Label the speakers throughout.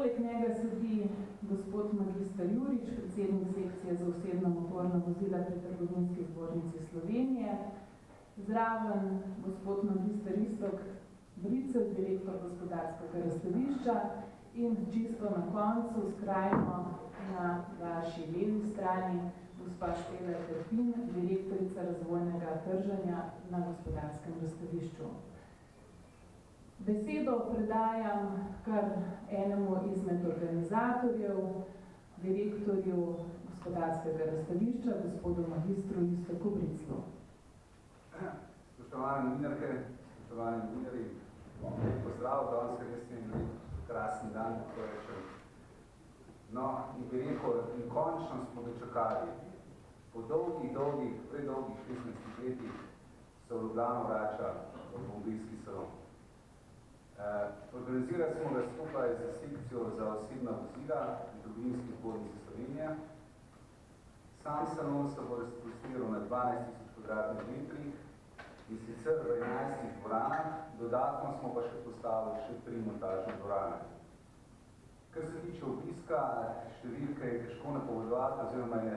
Speaker 1: Poleg njega sedi gospod magister Jurič, predsednik sekcije za osebna motorna vozila pri Trgovinski zbornici Slovenije, zraven gospod magister Iztok Bricelj, direktor gospodarskega razstavišča in čisto na koncu, skrajno na vaši levi strani, gospa Stela Terpin, direktorica razvojnega trženja na gospodarskem razstavišču. Besedo predajam kar enemu izmed organizatorjev, direktorju gospodarskega razstavišča, gospodu magistru Iztoku Briclju.
Speaker 2: Spoštovane novinarke, spoštovani novinarji, pozdrav, danes res je krasni dan, tako rečem. No, in bi rekel, in končno smo dočakali. Po predolgih 16 letih se v Ljubljano vrača avtomobilski salon. Organizirali smo ga skupaj z sekcijo za osebna vozila in Trgovinski zbornici Slovenije. Sam salon se bo razprostiral na 12.000 kvadratnih metrih in sicer v 11 dvoranah, dodatno smo pa še postavili še 3 montažne dvorane. Kar se tiče obiska, številke je težko napovedovati, oziroma je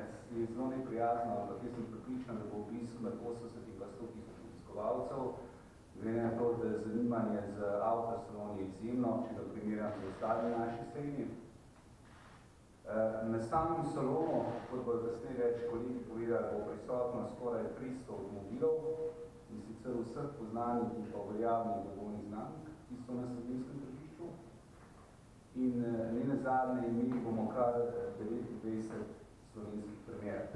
Speaker 2: zelo neprijazno, ampak jaz sem pripričan, da bo obisk med 80 in 100 tisoč obiskovalcev. Glede na to, da je zanimanje z avtosaloni izjemno, če ga primerjam z ostalimi naši srednji. Na samem salonu, kot bo kasneje več kolegi povedali, bo prisotno skoraj 300 avtomobilov in sicer vseh poznanih in pa veljavnih blagovnih znamk, ki so na slovenskem tržišču. In ne nazadnje imeli bomo kar 29 slovenskih premier.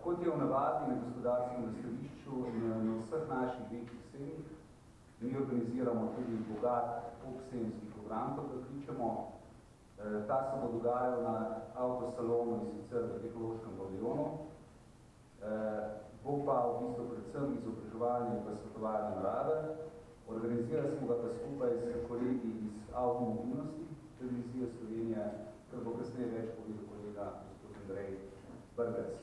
Speaker 2: Kot je v navadi na gospodarskem razstavišču in na vseh naših večjih sejmih, mi organiziramo tudi bogat obsejemski program, kot ga kličemo. Ta se bo dogajal na avtosalonu in sicer v ekološkem paviljonu. Bo pa v bistvu predvsem izobraževalne in pa svetovalne narave. Organizirali smo ga pa skupaj s kolegi iz avtomobilnosti Televizije Slovenije, kar bo kasneje več povedal kolega gospod Andrej Brgec.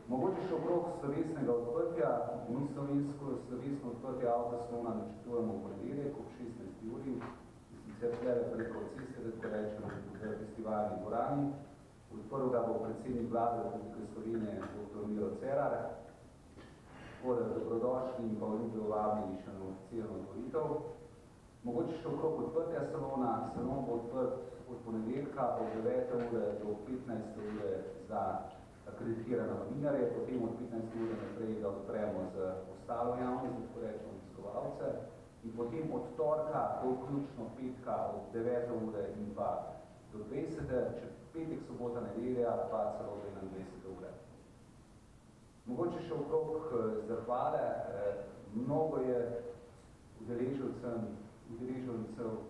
Speaker 2: Mogoče še okrog slovesnega odprtja. Mi slovesno odprtje avtosalona načrtujemo v ponedeljek ob 16. uri, in sicer preko ceste, da rečemo, v festivalni dvorani. Odprl ga bo predsednik Vlade Republike Slovenije dr. Miro Cerar. Dobrodošli in pa ljubijo vabljeni še na oficirno otvoritev. Mogoče še okrog odprtja salona. Salon bo odprt od ponedeljka od 9. ure do 15. ure za akreditirane novinarje, potem od 15. ure naprej ga odpremo z ostalo javnost, tako rečemo obiskovalce, in potem od torka do vključno petka od 9. ure in pa do 20. Petek, sobota, nedelja pa celo do 21. ure. Mogoče še okrog zahvale. Mnogo je udeležencev,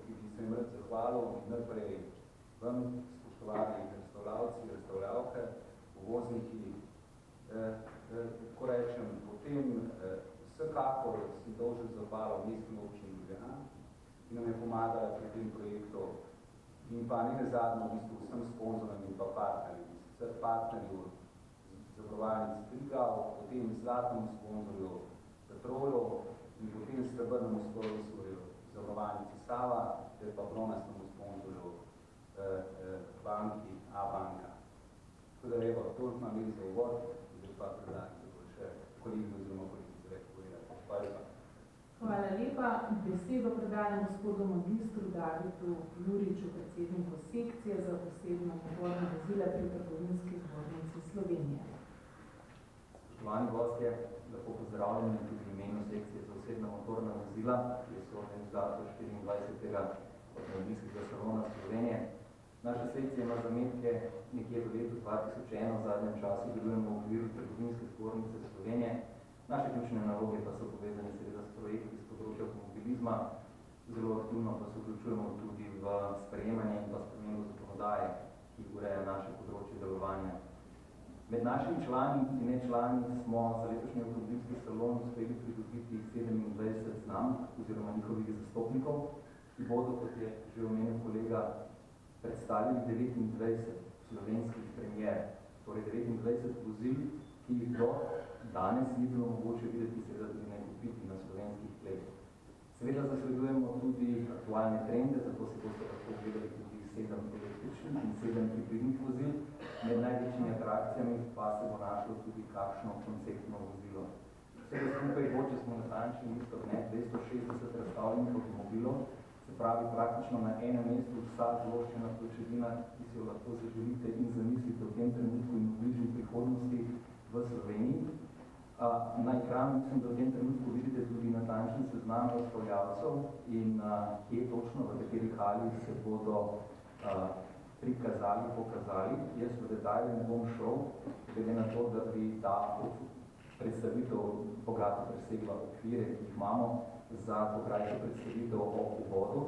Speaker 2: ki bi se jim rad zahvalil, najprej vam, spoštovani restauravci, restauravke, uvozniki, tako rečem, potem vsekakor sem dolžen zahvalil mestni občini Ljubljana, ki nam je pomagala pri tem projektu, in pa ne nazadnje v bistvu vsem sponzorjem in pa partnerjem, sicer partnerju zavarovalnici Triglav, potem zlatnemu sponzorju Petrolu in potem srebrnemu sponzorju zavarovalnici Sava, ter pa bronastemu sponzorju banki A-banka. Tako da evo, toliko nam je za uvod, zdaj pa predajam, da bo še kolegi oziroma kolegice več povedali. Hvala lepa.
Speaker 1: Hvala lepa. Besedo predajam gospodu magistru Davidu Juriču, predsedniku sekcije za osebna motorna vozila pri Trgovinski zbornici Slovenije.
Speaker 3: Spoštovani gostje, lepo pozdravljeni tudi v imenu sekcije za osebna motorna vozila, ki je soorganizator 24. avtomobilskega salona Slovenije. Naša sekcija ima zametke nekje v letu 2001, v zadnjem času delujemo v okviru Trgovinske zbornice Slovenije. Naše ključne naloge pa so povezane seveda s projekti iz področja avtomobilizma, zelo aktivno pa se vključujemo tudi v sprejemanje in pa spremembo zakonodaje, ki ureja naše področje delovanja. Med našimi člani in nečlani smo za letošnji avtomobilski salon uspeli pridobiti 27 znamk oziroma njihovih zastopnikov, ki bodo, kot je že omenil kolega, predstavili 29 slovenskih premier, torej 29 vozil, ki jih do danes ni bilo mogoče videti, seveda tudi ne kupiti na slovenskih tleh. Seveda zasledujemo tudi aktualne trende, zato se boste lahko gledali tudi 7 električnih in 7 hibridnih vozil. Med največjimi atrakcijami pa se bo našlo tudi kakšno konceptno vozilo. Vsega skupaj bo, če smo natančni, 260 razstavljenih avtomobilov, se pravi praktično na enem mestu vsa zloščena pločevina, ki si jo lahko zaželite in zamislite v tem trenutku in v bližnji prihodnosti v Sloveniji. Na ekranu mislim, da v tem trenutku vidite tudi natančen seznam razstavljavcev in kje točno, v katerih hali se bodo prikazali, pokazali. Jaz v detalje ne bom šel, glede na to, da bi ta predstavitev bogato presegla okvire, ki jih imamo za to krajšo predstavitev o uvodu.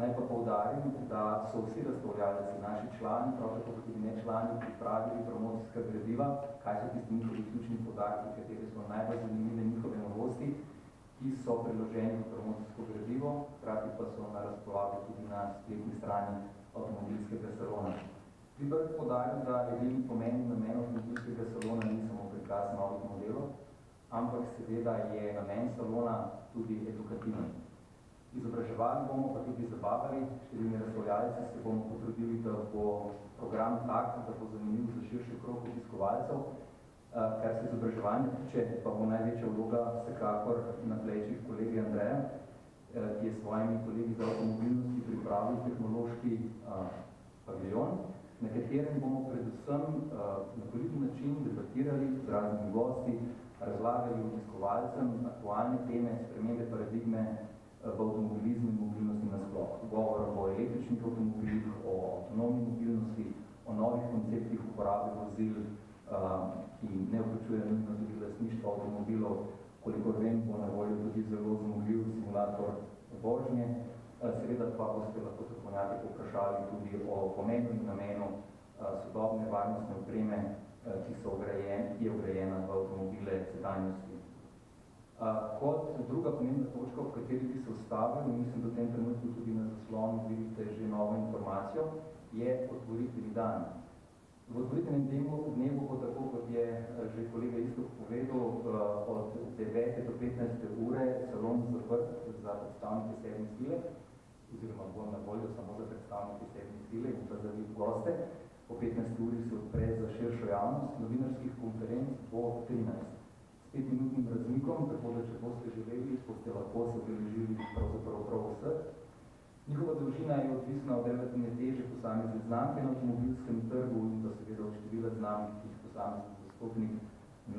Speaker 3: Naj pa poudarim, da so vsi razstavljalci, naši člani, prav tako tudi ne člani, pripravili promocijska gradiva, kaj so tisti njihovi ključni podatki, kateri so najbolj zanimive njihove novosti, ki so priloženi v promocijsko gradivo, hkrati pa so na razpolago tudi na spletni strani avtomobilskega salona. Bi pa poudaril, da edini pomen in namen avtomobilskega salona ni samo prikaz novih modelov, ampak seveda je namen salona tudi edukativen. Izobraževali bomo, pa tudi zabavali, številni razstavljalci se bomo potrudili, da bo program tak, da bo zanimiv za širši krog obiskovalcev. Kar se izobraževanja tiče, pa bo največja vloga vsekakor na plečih kolegi Andreja, ki je s svojimi kolegi za avtomobilnosti pripravil tehnološki paviljon, na katerem bomo predvsem na koliko način debatirali z raznimi gosti, razlagali obiskovalcem aktualne teme, spremembe paradigme v avtomobilizmu in mobilnosti nasploh. Govor o električnih avtomobilih, o avtonomni mobilnosti, o novih konceptih uporabe vozil, ki ne vključuje nujno tudi lastništva avtomobilov. Kolikor vem, bo na voljo tudi zelo zmogljiv simulator vožnje. Seveda pa boste lahko strokovnjaki povprašali tudi o pomenu in namenu sodobne varnostne opreme, ki je vgrajena v avtomobile sedanjosti. Kot druga pomembna točka, v kateri bi se ustavil, in mislim, da v tem trenutku tudi na zaslonu vidite že novo informacijo, je otvoritveni dan. V otvoritvenem dnevu bo tako, kot je že kolega Iztok povedal, od 9. do 15. ure salon zaprt za predstavnike sedme sile, oziroma bo na voljo samo za predstavnike sedme sile in pa za goste. Po 15. uri se odpre za širšo javnost, novinarskih konferenc bo 13. S 5-minutnim razmikom, tako da če boste želeli, boste lahko se udeležili pravzaprav prav vseh. Njihova dolžina je odvisna od relativne teže posamezne znamke na avtomobilskem trgu in pa seveda od števila znamk, ki jih posameznih zastopnik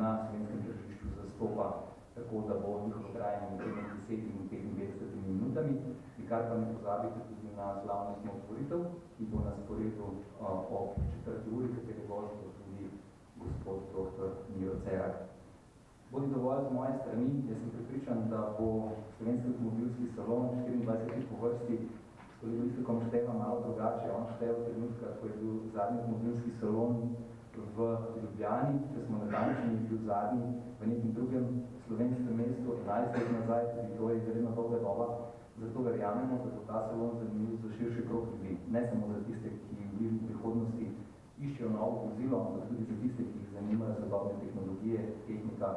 Speaker 3: na slovenskem tržišču zastopa, tako da bo njihovo trajanje med 10 in 55 minutami. Kar pa ne pozabite tudi na slavnostno otvoritev, ki bo na sporedu ob 4. uri, kateri gost bo tudi gospod dr. Miro Cerar. Bodi dovolj z moje strani, jaz sem pripričan, da bo slovenski avtomobilski salon 24 po vrsti s kolegom Istokom števa malo drugače. On števa trenutka, ko je bil zadnji avtomobilski salon v Ljubljani, če smo natančni, bil zadnji v nekem drugem slovenskem mestu, 11 let nazaj, tudi to je izredno dolga doba. Zato verjamemo, da bo ta salon zanimiv za širši krog ljudi. Ne samo za tiste, ki v prihodnosti iščejo novo vozilo, ampak tudi za tiste, ki jih zanimajo sodobne tehnologije, tehnika.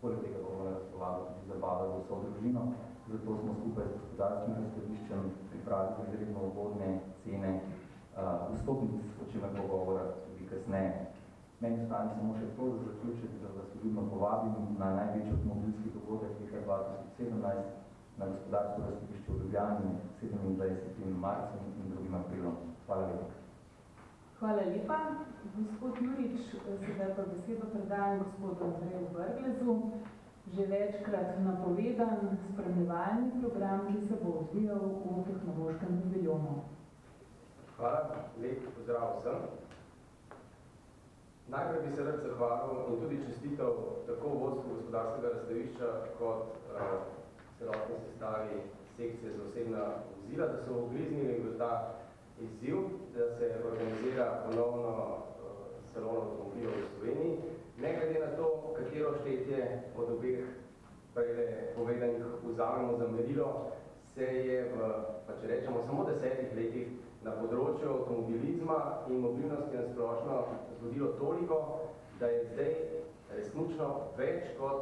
Speaker 3: Poleg tega bomo na razpolago tudi zabava za vso družino. Zato smo skupaj z gospodarskim razstaviščem pripravili izredno ugodne cene vstopnic, o čemer bo govora tudi kasneje. Meni ostane samo še to, da zaključiti, da vas ljudno povabim na največji avtomobilski dogodek leta 2017 na gospodarsko razstavišče v Ljubljani 27. marcem in 2. aprilom. Hvala lepa.
Speaker 1: Hvala lepa. Gospod Jurič, sedaj pa besedo predajam gospodu Andreju Brglezu. Že večkrat napovedan spremljevalni program, ki se bo odvijal v tehnološkem paviljonu.
Speaker 4: Hvala, lep pozdrav vsem. Najprej bi se rad zahvalil in tudi čestital tako vodstvu gospodarskega razstavišča kot celotni sestavi sekcije za osebna vozila, da so ugriznili v ta izziv, da se organizira ponovno salon avtomobilov v Sloveniji. Ne glede na to, katero štetje od obeh povedanih vzamemo za merilo, se je v, pa če rečemo, samo 10 letih na področju avtomobilizma in mobilnosti na splošno zgodilo toliko, da je zdaj resnično več kot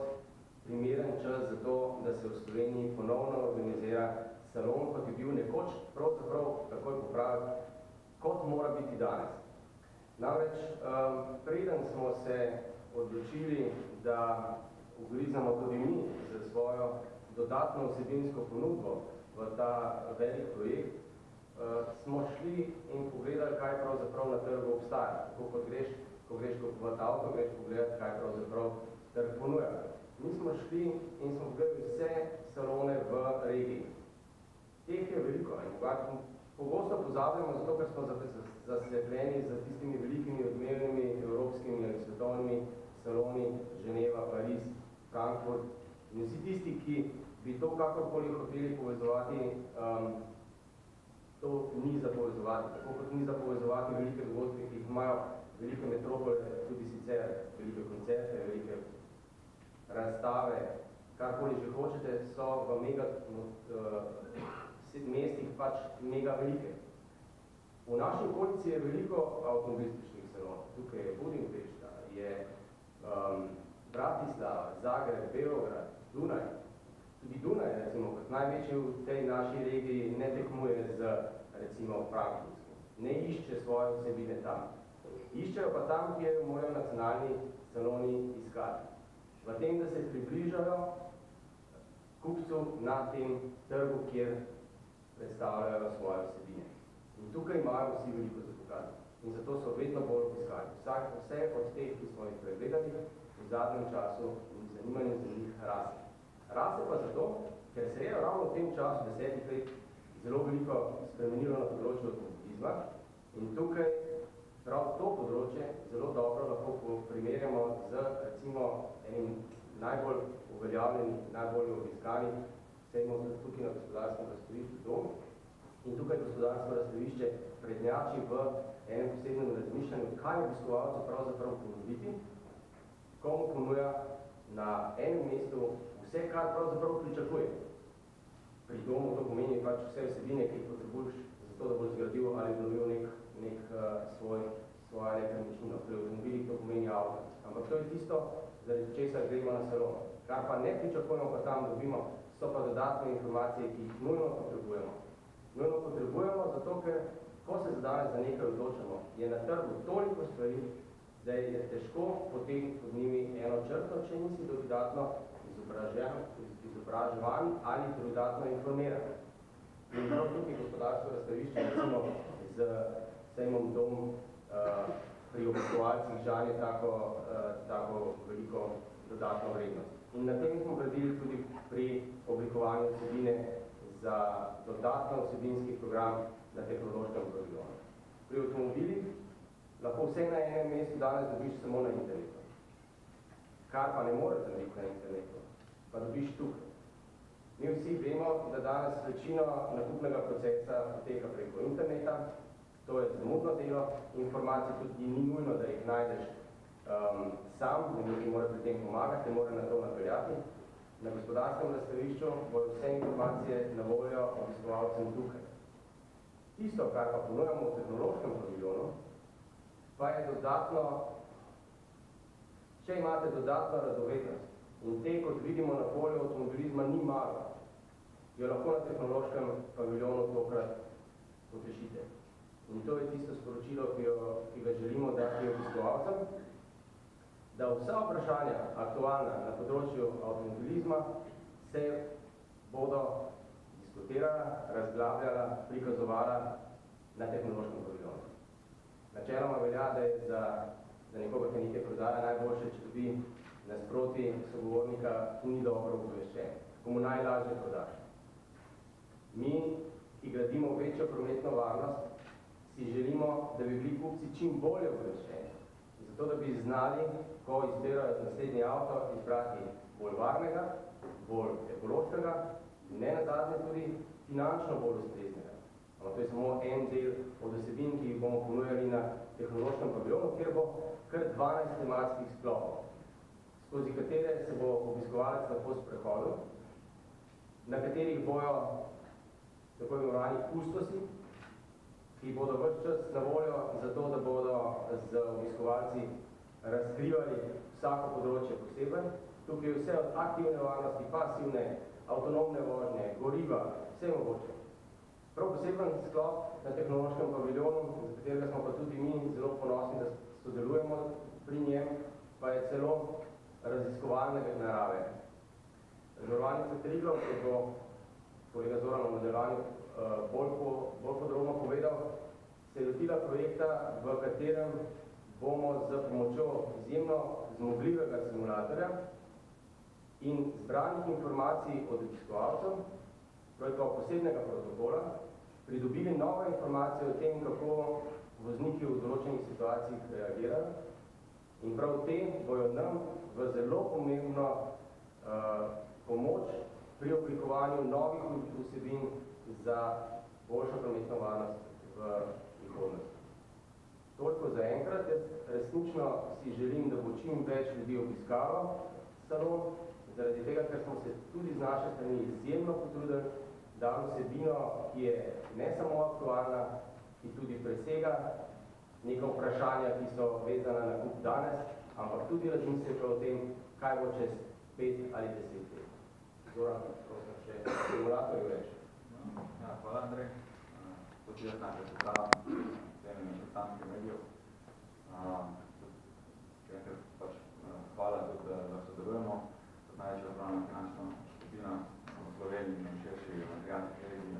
Speaker 4: primeren čas za to, da se v Sloveniji ponovno organizira salon, kot je bil nekoč, pravzaprav takoj popraviti, kot mora biti danes. Namreč, preden smo se odločili, da ugrizamo tudi mi za svojo dodatno vsebinsko ponudbo v ta velik projekt, smo šli in pogledali, kaj pravzaprav na trgu obstaja. Tako kot greš, ko greš kupovat avto, greš pogledati, kaj pravzaprav trg ponuja. Mi smo šli in smo pogledali vse salone v regiji. Teh je veliko in pogosto pozabljamo, zato ker smo zaslepljeni za tistimi velikimi odmevnimi evropskimi ali svetovnimi saloni, Ženeva, Pariz, Frankfurt in vsi tisti, ki bi to kakorkoli hoteli povezovati, to ni za povezovati. Tako kot ni za povezovati velike dogodke, ki jih imajo velike metropole, tudi sicer velike koncerte, velike razstave, karkoli že hočete, so v mega mestih pač mega velike. V naši okolici je veliko avtomobilističnih salonov. Tukaj je Budimpešta, je Bratislava, Zagreb, Beograd, Dunaj. Tudi Dunaj, recimo, kot največji v tej naši regiji, ne tekmuje z, recimo, Frankfurtskim. Ne išče svoje vsebine tam. Iščejo pa tam, kjer morajo nacionalni saloni iskati. V tem, da se približajo kupcu na tem trgu, kjer predstavljajo svoje vsebine. In tukaj imajo vsi veliko za pokazati. In zato so vedno bolj obiskali. Vse od teh, ki smo jih pregledali, v zadnjem času in zanimanje za njih raste. Raste pa zato, ker se je ravno v tem času 10 let zelo veliko spremenilo na področju avtomobilizma in tukaj prav to področje zelo dobro lahko primerjamo z, recimo, enim najbolj uveljavljenih, najbolj obiskanih, sejmo tukaj na gospodarskem razstavišču Dom. In tukaj gospodarsko razstavišče prednjači v enem posebnem razmišljanju, kaj obiskovalcu pravzaprav ponuditi, komu ponuja na enem mestu vse, kar pravzaprav pričakuje. Pri Domu to pomeni pač vse vsebine, ki jih potrebuješ za to, da boš zgradil ali obnovil svojo nepremičnino. Pri avtomobilih to pomeni avto. Ampak to je tisto, zaradi česar gremo na salon. Kar pa ne pričakujemo, pa tam dobimo, so pa dodatne informacije, ki jih nujno potrebujemo. Nujno potrebujemo, zato ker, ko se danes za nekaj odločamo, je na trgu toliko stvari, da je težko potegniti pod njimi eno črto, če nisi dodatno izobraževan ali dodatno informiran. In prav tukaj gospodarsko razstavišče, recimo z sejmom Dom pri obiskovalcih žanje tako veliko dodatno vrednost. In na tem smo gradili tudi pri oblikovanju vsebine za dodatno vsebinski program na tehnološkem paviljonu. Pri avtomobilih lahko vse na enem mestu danes dobiš samo na internetu. Kar pa ne moreš narediti na internetu, pa dobiš tukaj. Mi vsi vemo, da danes večino nakupnega procesa poteka preko interneta, to je zamudno delo, informacije tudi ni nujno, da jih najdeš sam, nekaj ti mora pri tem pomagati, te mora na to napeljati. Na gospodarskem razstavišču bodo vse informacije na voljo obiskovalcem tukaj. Tisto, kar pa ponujamo v tehnološkem paviljonu, pa je dodatno, če imate dodatno radovednost in te, kot vidimo na polju avtomobilizma, ni malo, jo lahko na tehnološkem paviljonu tokrat potešite. In to je tisto sporočilo, ki ga želimo dati obiskovalcem, da vsa vprašanja aktualna na področju avtomobilizma se bodo diskutirala, razglabljala, prikazovala na tehnološkem paviljonu. Načeloma velja, da je za nekoga, ki nekaj prodaja, najboljše, če dobi nasproti sogovornika, ki ni dobro obveščen, komu najlažje prodaš. Mi, ki gradimo večjo prometno varnost, si želimo, da bi bili kupci čim bolje obveščeni. Zato, da bi znali, ko izbirajo naslednji avto, izbrati bolj varnega, bolj ekološkega in ne nazadnje tudi finančno bolj ustreznega. To je samo en del od vsebin, ki jih bomo ponujali na tehnološkem paviljonu, kjer bo kar 12 tematskih sklopov, skozi katere se bo obiskovalec lahko sprehodil, na katerih bojo tako imenovani kustosi, ki bodo ves čas na voljo za to, da bodo z obiskovalci razkrivali vsako področje posebej. Tukaj je vse od aktivne varnosti, pasivne, avtonomne vožnje, goriva, vse mogoče. Prav poseben sklop na tehnološkem paviljonu, za katerega smo pa tudi mi zelo ponosni, da sodelujemo pri njem, pa je celo raziskovalnega narave. Zavarovalnica Triglav, ki bo kolega Zoran v nadaljevanju bolj podrobno povedal, se je lotila projekta, v katerem bomo z pomočjo izjemno zmogljivega simulatorja in zbranih informacij od obiskovalcev, projektov posebnega protokola, pridobili nove informacije o tem, kako vozniki v določenih situacijah reagirajo. In prav te bojo nam v zelo pomembno pomoč pri oblikovanju novih vsebin za boljšo prometno varnost v prihodnosti. Toliko za enkrat, jaz resnično si želim, da bo čim več ljudi obiskalo salon, zaradi tega, ker smo se tudi z naše strani izjemno potrudili, da vsebino, ki je ne samo aktualna, ki tudi presega neka vprašanja, ki so vezana na nakup danes, ampak tudi razmislite o tem, kaj bo čez 5 ali 10 let. Zoran, prosim, še simulatorju reči.
Speaker 3: Ja, hvala, Andrej. Tudi jaz najprej predstavljam temeni predstavnike medijev. Hvala tudi, da sodelujemo. Kot največja upravna finančna skupina v Sloveniji in širši materialnih regij.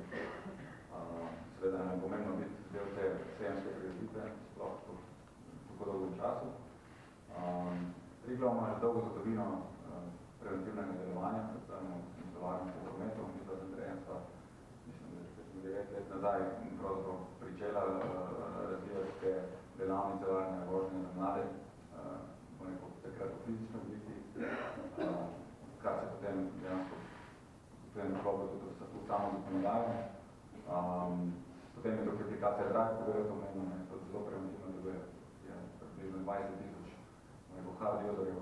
Speaker 3: Seveda nam je pomembno biti del te sejemske prireditve, sploh po tako dolgem času. Triglav ima že dolgo zgodovino preventivnega delovanja, predstavljamo v varnosti prometu. Mi z Andrejem sva, mislim, da 9 let nazaj pravzaprav pričela razvijati te delavnice varne vožnje za mlade, takrat v fizični obliki, kar se potem dejansko vklopi tudi v samo zakonodajo. Potem je dokvalifikacija Drive, ko je to omenjeno, to zelo preventivno deluje. Je približno 20,000 hard userjev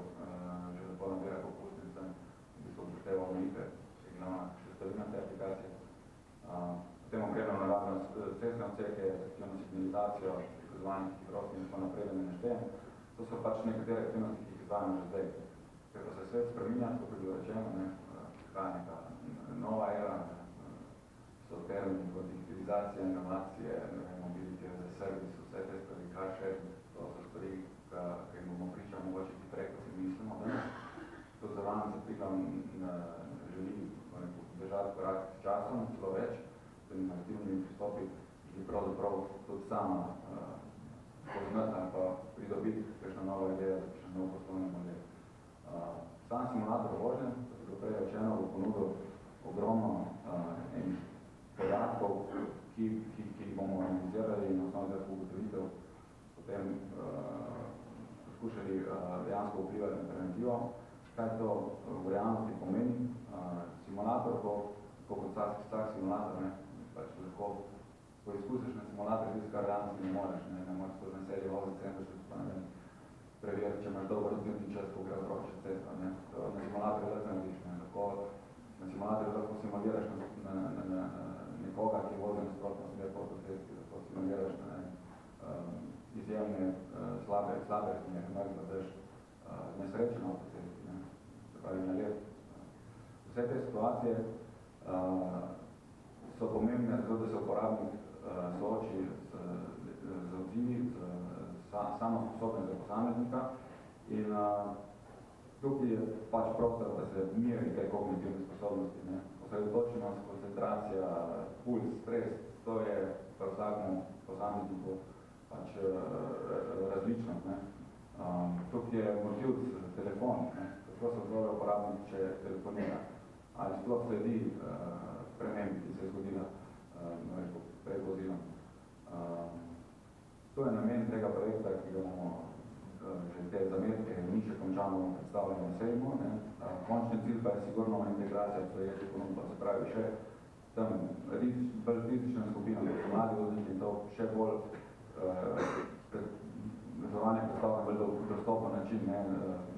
Speaker 3: že lepo nabira popustnice, v bistvu upošteva omejitve, je glavna sestavina te aplikacije. Potem opremljamo naravno cestne odseke, aktivno signalizacijo, prikazovanje hitrosti in tako naprej, da ne naštejem. To so pač nekatere aktivnosti, ki jih izvajamo že zdaj. Ker pa se svet spreminja, tako je bilo rečeno, prihaja neka nova era, so termini kot digitalizacija, inovacije, mobility as a service, vse te stvari, car sharing, to so stvari, ki bomo pričali mogoče hitreje, kot si mislimo. Tudi za vami se Triglav želi držati korak s časom, zelo več, s temi aktivnimi pristopi, ki pravzaprav tudi sama poznati ali pa pridobiti kakšna nova ideja, kakšen nov poslovni model. Sam simulator vožnje, kot je bilo prej rečeno, bo ponudil ogromno enih podatkov, ki jih bomo analizirali in na osnovi teh ugotovitev potem poskušali dejansko vplivati na preventivo. Kaj to v realnosti pomeni? Simulator bo, kot vsak simulator, pač lahko poizkusiš na simulator, tisto, kar realnosti ne moreš, ne moreš to na seriji voziti 70, pa ne preveriti, če imaš dolgo razmitni čas, ko gre otrok čez cesto. Na simulatorju lahko narediš, na simulatorju lahko simuliraš na nekoga, ki vozi nasprotno smer po cesti, lahko simuliraš na izjemne slabe smer, da daš nesrečeno po cesti, se pravi na let. Vse te situacije so pomembne zato, da se uporabnik sooči z odzivi, samo sposobnost za posameznika in tukaj je pač prostor, da se miri te kognitivne sposobnosti. Osredotočenost, koncentracija, puls, stres, to je v vsakem posamezniku pač različno. Tukaj je motiv telefon, kako se odzove uporabnik, če telefonira, ali sploh sledi spremembi, ki se je zgodila pred vozilom. To je namen tega projekta, ki ga bomo že te zametke mi še končamo predstavljati na sejmu. Končni cilj pa je sigurno integracija projektov ponudba, se pravi še tam bolj fizična skupina, kot so mladi vozniki in to še bolj predstavljanje predstavljanja bolj dostopen način,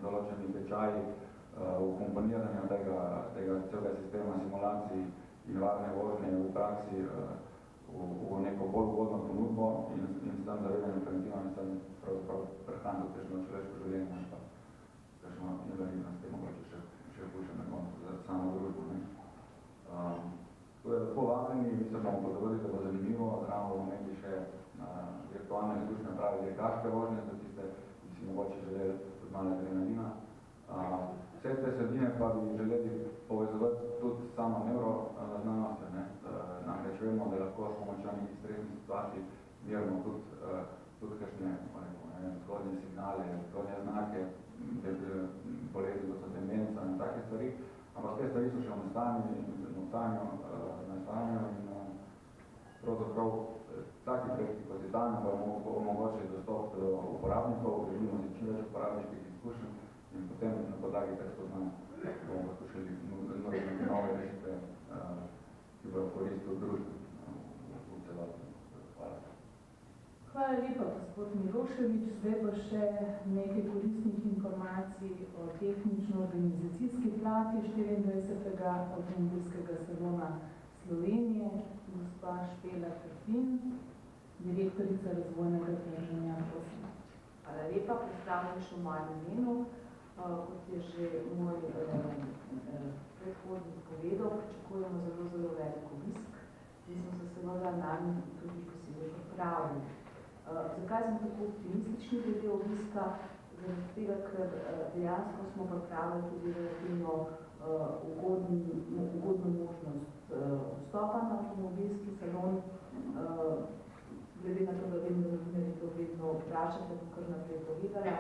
Speaker 3: določeni tečaji ukomponiranju tega celega sistema simulacij in varne vožnje v praksi
Speaker 5: v neko bolj ugodno ponudbo in s tem zavedanjem karantinom in s tem pravzaprav prehraniti težno človeško življenje ali pa težno invalidnost, je mogoče še hujše na koncu za samo družbo. To je lepo vabljeni, mi se bomo podovodili, da bo zanimivo, zraven bomo imeli še virtualne izkušnje pravi dirkaške vožnje, za tiste, ki si mogoče želeli tudi malo adrenalina. Vse te sredine pa bi želeli povezovati tudi samo neuroznanostjo. Namreč vemo, da lahko s pomočjo nekih stresnih situacij merimo tudi kakšne zgodnje signale, zgodnje znake, bolezni, kot so demenca in take stvari. Ampak te stvari so še v nastajanju in pravzaprav taki projekti kot je dan pa omogočili dostop do uporabnikov, želimo si čim več uporabniških izkušenj in potem na podlagi teh spoznanj bomo poskušali nuditi nove rešitve, ki bodo koristili družbi v celoti. Hvala.
Speaker 1: Hvala lepa, gospod Milošević. Zdaj pa še nekaj koristnih informacij o tehnično-organizacijski plati 24. avtomobilskega salona Slovenije, gospa Špela Krpin, direktorica razvojnega trženja.
Speaker 6: Hvala lepa, predstavljam še v mojem imenu. Kot je že moj predhodnik povedal, pričakujemo zelo velik obisk in smo se seveda nami tudi posebej pripravili. Zakaj smo tako optimistični glede obiska? Zaradi tega, ker dejansko smo pripravili tudi relativno ugodno možnost vstopa na avtomobilski salon. Glede na to, da vem, da novinarji to vedno vprašate, bom kar naprej povedala.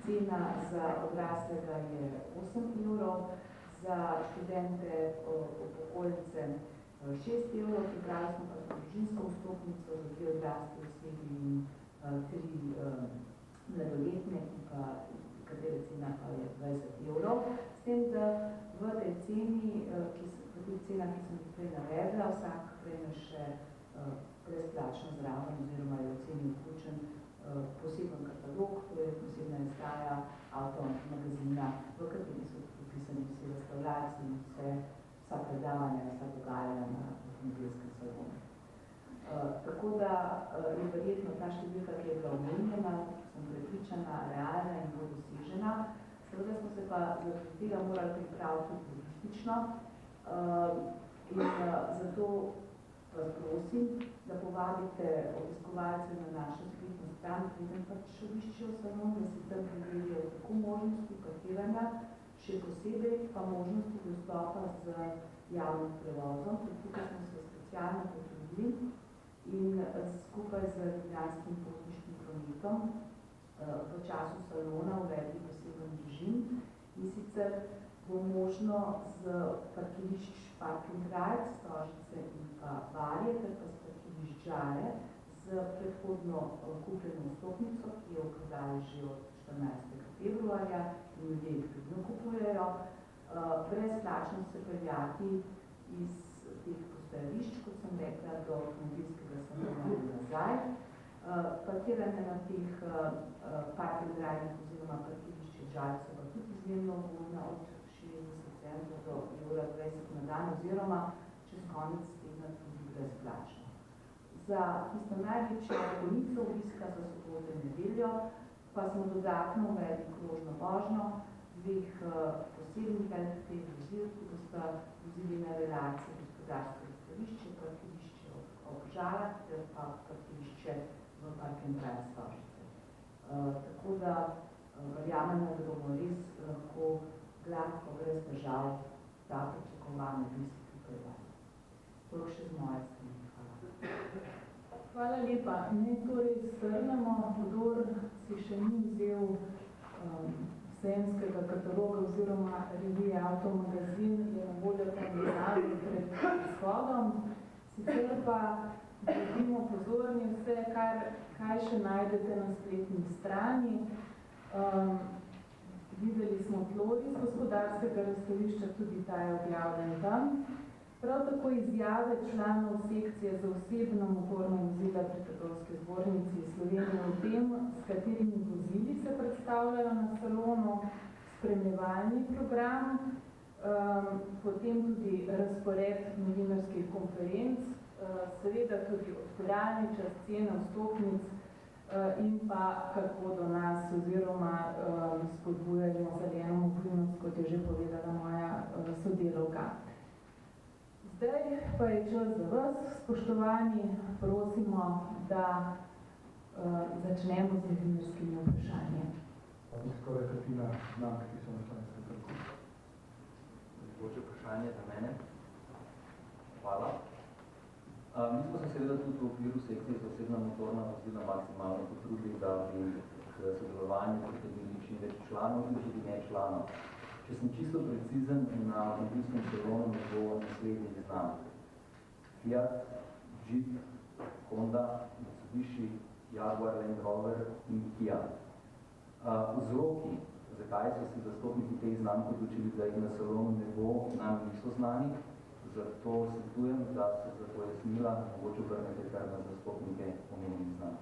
Speaker 6: Cena za odraslega je 8 €, za študente, upokojence 6 €, pripravili smo pa družinsko vstopnico za 2 odrasli osebi in 3 mladoletne, katere cena pa je 20 €. S tem, da v tej ceni, v teh cenah, ki sem jih prej navedla, vsak prejme še brezplačno zraven oziroma je v ceni vključen poseben katalog, to je posebna izdaja avtomagazina, v kateri so popisani vsi restauraciji in vsa predavanja, vsa dogajanja na avtomobilskem salonu. Tako da je verjetno ta številka, ki je bila omenjena, sem prepričana, realna in bo dosežena. Seveda smo se pa zaradi tega morali pripraviti tudi logistično in zato vas prosim, da povabite obiskovalce na našo spletno stran, preden pač obiščejo salon, da si tam preverijo tako možnosti parkiranja, še posebej pa možnosti dostopa z javnim prevozom. Tukaj smo se specialno potrudili in skupaj z Ljubljanskim potniškim prometom v času salona uvedli poseben režim in sicer bo možno z parkirišč Parking Ride, Stožice in pa Barje, ter pa z parkirišč Žale z predhodno kupljeno vstopnico, ki jo prodajo že od 14. februarja in ljudje jih pridno kupujejo, brezplačno se peljati iz teh postajališč, kot sem rekla, do avtomobilskega salona in nazaj. Parkiranje na teh parking ride oziroma parkiriščih Žale so pa tudi izjemno ugodna od 60 centov do €20 na dan oziroma čez konec tedna tudi brezplačno. Za tisto največjo konico obiska za soboto in nedeljo pa smo dodatno uvedli krožno vožnjo 2 posebnih LTT vozil, ki bosta vozili na relaciji gospodarsko razstavišče, parkirišče ob Žalah ter pa parkirišče v Parking Ride Stožice. Tako da verjamemo, da bomo res lahko gladko, brez težav, ta pričakovane obisk pripeljali. To še z moje strani. Hvala.
Speaker 1: Hvala lepa. Ne torej strnemo, kdor si še ni vzel sejemskega kataloga oziroma revije Avtomagazin, je na voljo tam nazadnje pred izhodom. Sicer pa bodimo pozorni vse, kaj še najdete na spletni strani. Videli smo tloris gospodarskega razstavišča, tudi ta je objavljen tam. Prav tako izjave članov sekcije za osebna motorna vozila pri Trgovski zbornici Slovenije o tem, s katerimi vozili se predstavljajo na salonu, spremljevalni program, potem tudi razpored novinarskih konferenc, seveda tudi odpiralni čas, cene vstopnic in pa kako do nas oziroma spodbujajo zeleno mobilnost, kot je že povedala moja sodelavka. Zdaj pa je čas za vas, spoštovani, prosimo, da začnemo z novinarskimi vprašanji.
Speaker 7: Skoraj tretjina znamk, ki so na Slovenskem trgu.
Speaker 3: Boče vprašanje za mene. Hvala. Mi smo se seveda tudi v okviru sekcije za osebna motorna vozila maksimalno potrudili, da bi k sodelovanju pritegnili čim več članov in tudi ne članov. Če sem čisto precizen, na avtomobilskem salonu ne bo naslednjih znamk. Fiat, Jeep, Honda, Mitsubishi, Jaguar, Land Rover in Kia. Vzroki, zakaj so se zastopniki teh znamk odločili, da jih na salonu ne bo, nam niso znani, zato svetujem, da se za pojasnila mogoče obrnete kar na zastopnike omenjenih znamk.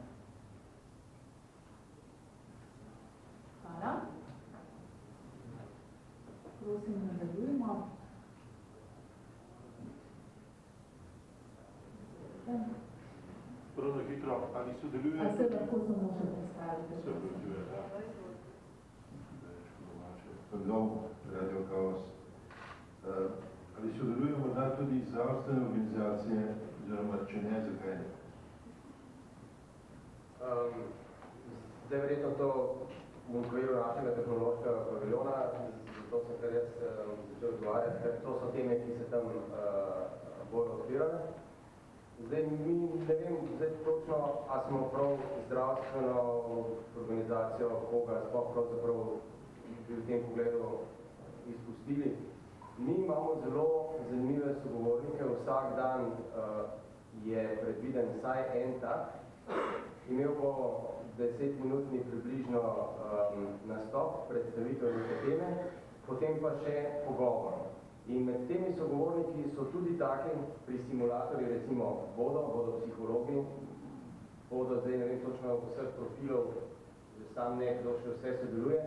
Speaker 1: Hvala. Prosim, nadaljujemo.
Speaker 8: Prvo na hitro, ali sodelujete?
Speaker 1: A se lahko samo še predstavite?
Speaker 8: Se obračuje, ja.
Speaker 9: Pardon, Radio Kaos. Ali sodelujemo morda tudi zdravstvene organizacije, oziroma če ne, zakaj ne?
Speaker 4: Zdaj verjetno to v okviru našega tehnološkega paviljona, zato sem kar jaz začel odgovarjati, ker to so teme, ki se tam bolj odpirale. Zdaj, mi ne vem, zdaj točno, a smo prav zdravstveno organizacijo, koga sploh pravzaprav v tem pogledu izpustili. Mi imamo zelo zanimive sogovornike, vsak dan je predviden vsaj en tak, imel bo 10-minutni približno nastop, predstavitev neke teme, potem pa še pogovor. In med temi sogovorniki so tudi taki pri simulatorji, recimo bodo psihologi, bodo zdaj ne vem točno vseh profilov, sam ne, kdo še vse sodeluje.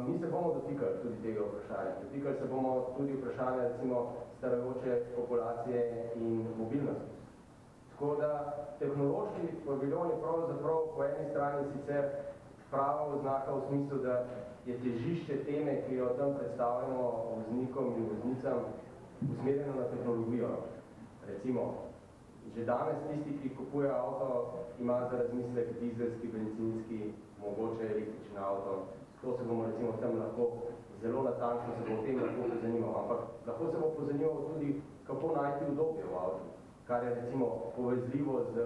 Speaker 4: Mi se bomo dotikali tudi tega vprašanja. Dotikali se bomo tudi vprašanja, recimo, starajoče populacije in mobilnosti. Tako da tehnološki paviljon je pravzaprav po eni strani sicer prava oznaka v smislu, da je težišče teme, ki jo tam predstavljamo voznikom in voznicam, usmerjeno na tehnologijo. Recimo, že danes tisti, ki kupuje avto, ima za razmislek dizelski, bencinski, mogoče električni avto. To se bomo recimo tam lahko zelo natančno se bo o tem lahko pozanimal, ampak lahko se bo pozanimal tudi, kako najti udobje v avtu, kar je recimo povezljivo z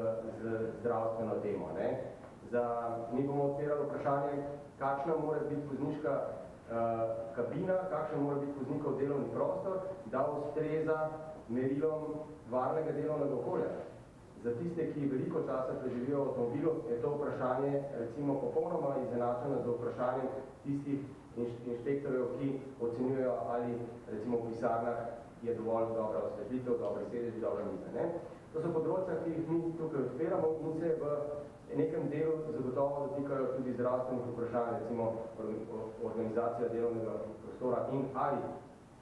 Speaker 4: zdravstveno temo. Ne? Mi bomo odpirali vprašanje, kakšna mora biti vozniška kabina, kakšen mora biti voznikov delovni prostor, da ustreza merilom varnega delovnega okolja. Za tiste, ki veliko časa preživijo v avtomobilu, je to vprašanje recimo popolnoma izenačeno z vprašanjem tistih inšpektorjev, ki ocenjujejo, ali recimo v pisarnah je dovolj dobra osvetlitev, dobri sedeži, dobra miza. Ne? To so področja, ki jih mi tukaj odpiramo in se v nekem delu zagotovo dotikajo tudi zdravstvenih vprašanj, recimo organizacija delovnega prostora in ali,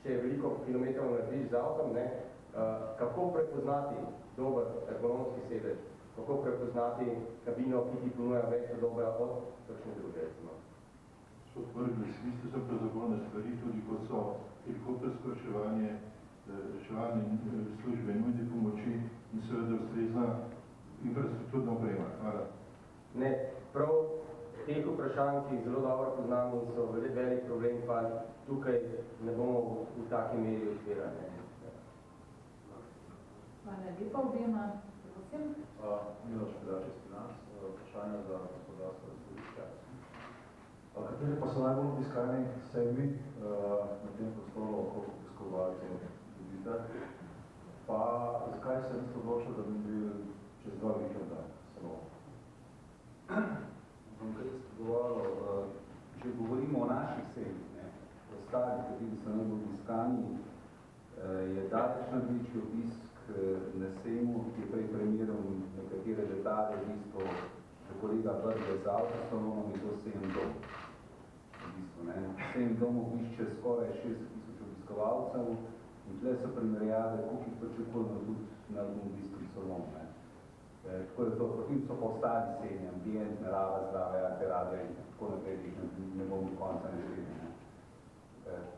Speaker 4: če je veliko kilometrov narediš z avtom, ne, kako prepoznati dober ergonomski sedež, kako prepoznati kabino, ki ti ponuja več dobre od kakšne druge, recimo.
Speaker 9: So odvrgli, smisli so pravzapravne stvari, tudi kot so helikoptersko reševanje službe nujne pomoči in seveda ustrezna infrastrukturna oprema. Hvala.
Speaker 4: Ne, prav teh vprašanj, ki jih zelo dobro poznam in so velik problem, pa tukaj ne bomo v taki meri odpirali.
Speaker 1: Hvala lepa obema, prosim.
Speaker 5: Miloš Pedač iz Financ, vprašanje za gospodarstvo razstališča. Kateri pa so najbolj obiskani segmi na tem prostoru okrog obiskovalcev dobite? Pa zakaj se niste odločili, da bi bili čez 2 vikenda samo?
Speaker 2: Bom kaj spogovarjal, če govorimo o naših segmih, ostalih, kateri so najbolj obiskani, je daleč največji obisk na sejmu, ki je prej primeral nekatere detalje, v bistvu, že kolega Brde z avtosalonom je to sejem dom. V bistvu, ne. Sejem dom obišče skoraj 60 000 obiskovalcev In tukaj so primerjave, koliko jih pričakujemo tudi na avtomobilskem salonu. Tako da to, potem so pa ostali sceni, ambient, narava, zdrava, jake rade in tako naprej, ki ne bom do konca našli.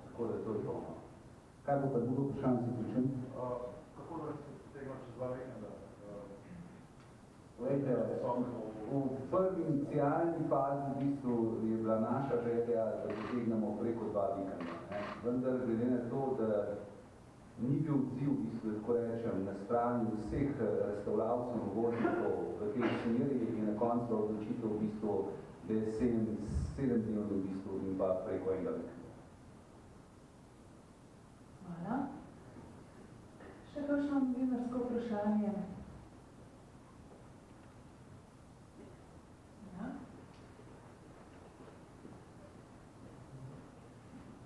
Speaker 2: Tako da to je to. Kaj bo pa drugo vprašanje si pričem?
Speaker 8: Kako da se tega čez 2 vikenda?
Speaker 2: V prvi inicialni fazi v bistvu je bila naša želja, da dosegnemo preko 2 vikenda. Vendar glede na to, da ni bil odziv, v bistvu, tako rečem, na strani vseh restauravcev in uvodnikov v tej smeri in na koncu odločitev v bistvu, da je 7 dnevno v bistvu in pa preko 1 vikenda.
Speaker 1: Hvala. Še kakšno novinarsko vprašanje? Ja.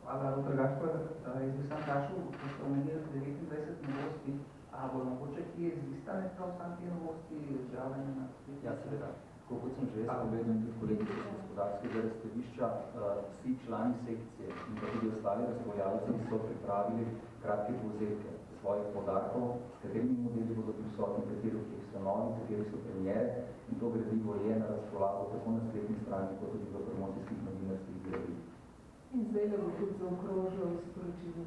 Speaker 10: Hvala, Rudar Gašpar. Jaz bi sam vprašal, ko ste omenili 29 novosti, a bo mogoče kje izlistane prav sam te novosti objavljene na spletu?
Speaker 3: Ja, seveda. Tako kot sem že jaz povedal tudi kolegice iz gospodarskega razstavišča, vsi člani sekcije in pa tudi ostali razstavljalci so pripravili kratke povzetke svojih podatkov, s katerimi modeli bodo prisotni, kateri v teh stanovi, kateri so premiere in to gradivo je na razpolago tako na spletni strani, kot tudi v promocijskih novinarskih gradivih.
Speaker 1: In zdaj le bo tudi zaokrožil sporočilo.